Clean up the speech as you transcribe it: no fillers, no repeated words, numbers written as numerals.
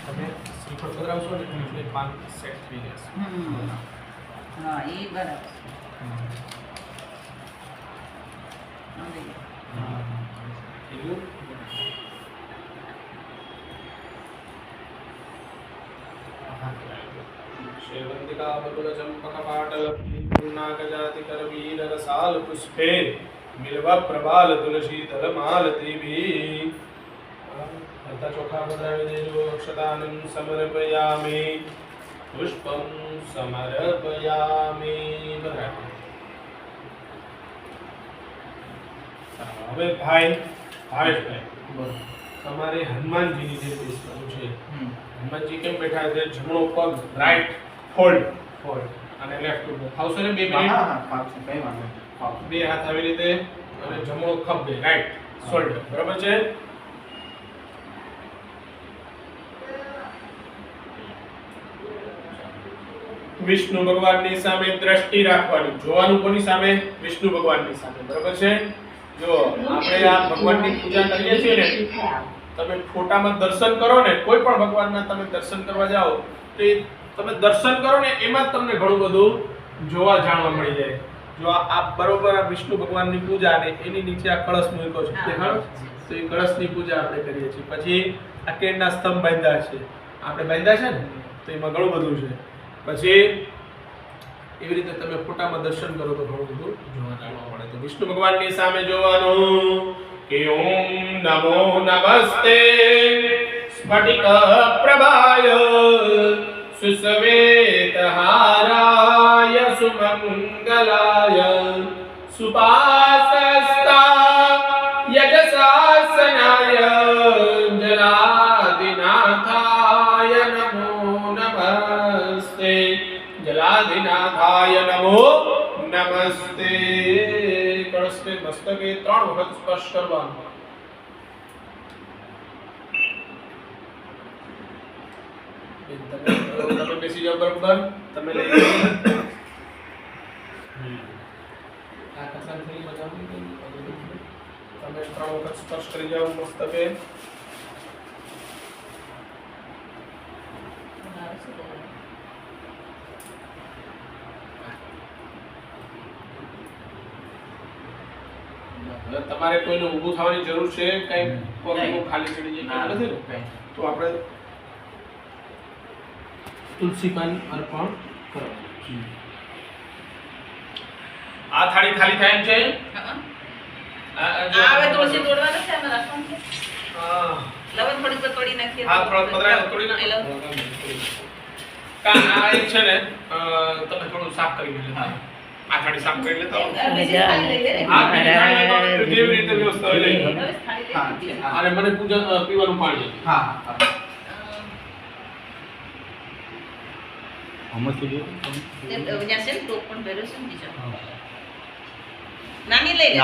તમે શ્રીફળ પધરાવશો ને એટલે 5 સેટ થઈ જશે. હા એ બરાબર. એવું शेवंतिका बकुल चंपक पाटल पूर्णागजाति कर वीर रसाल पुष्पे बिल्व प्रबाल तुलसी दल मालती भी अता चोखा बदरावी देजो अक्षतानंद समर्पयामि पुष्पम समर्पयामि बदरावी. હવે ભાઈ ભાવેશભાઈ તમારે હનુમાનજીની જે બેસવાનું છે, હનુમાનજી કેમ બેઠા છે? જમણો પગ રાઈટ ફોલ્ડ અને લેફ્ટ ઉપર આવશે ને 2 મિનિટ. બે હાથ આવી રીતે અને જમણો ખભે રાઈટ શોલ્ડર. બરાબર છે? વિષ્ણુ ભગવાનની સામે દ્રષ્ટિ રાખવાની. જોવાનું કોની સામે? વિષ્ણુ ભગવાનની સામે. બરાબર છે? જો આપણે આ ભગવાનની પૂજા કરીએ છીએ ને, તમે ફોટામાં દર્શન કરો ને, કોઈ પણ ભગવાનના તમે દર્શન કરવા જાઓ તો એ તમે દર્શન કરો ને એમાં તમને ઘણું બધું જોવા જાણવા મળી જાય. જો આ બરોબર આ વિષ્ણુ ભગવાનની પૂજા અને એની નીચે આ કળશ મૂક્યો છે, દેખાડો તો એ કળશની પૂજા આપણે કરીએ છીએ. પછી આ કેળના સ્તંભ બાંધ્યા છે, આપણે બાંધ્યા છે ને, તો એમાં ઘણું બધું છે. પછી એવી રીતે તમે ફોટામાં દર્શન કરો તો ઘણું બધું જોવા જાણવા મળે. તો વિષ્ણુ ભગવાનની સામે જોવાનું કે ઓમ નમો નમસ્તે સ્ફટિક પ્રભાય સુસ્વેતહારાય સુમંગલાય સુપાસસ્તા યજસાસનાય જલાદિનાથાય નમો નમસ્તે જલાધિનાથાય નમો નમસ્તે. કળશને મસ્તકે 3 વખત સ્પર્શ કરવાનો. તમે બેસી જાઓ બરાબર. તમે લઈ આ કસર થઈ બજાવની તમે 3 વખત સ્પર્શ કરી જાઓ મસ્તકે. તમારે કોઈને ઊભું થવાની જરૂર છે? કઈ પગનું ખાલી ચડી જાય નથી ને? તો આપણે તુલસી પાન અર્પણ કરો. આ થાળી ખાલી થાય એમ છે? હવે તુલસી તોડવાનું છે અમે રાખવાનું છે. હા લવણ થોડી તોડી નાખીએ. હા થોડા પધરાય તોડી નાખો. આ એક છે ને તમે થોડું સાફ કરી લેજો. હા આ થાળી સાફ કરી લેતા હો. હા જેવી રીતે વ્યવસ્થા હોય લઈ. હા અને મને પૂજા પીવાનું પાણી. હા નાની લઈ લે.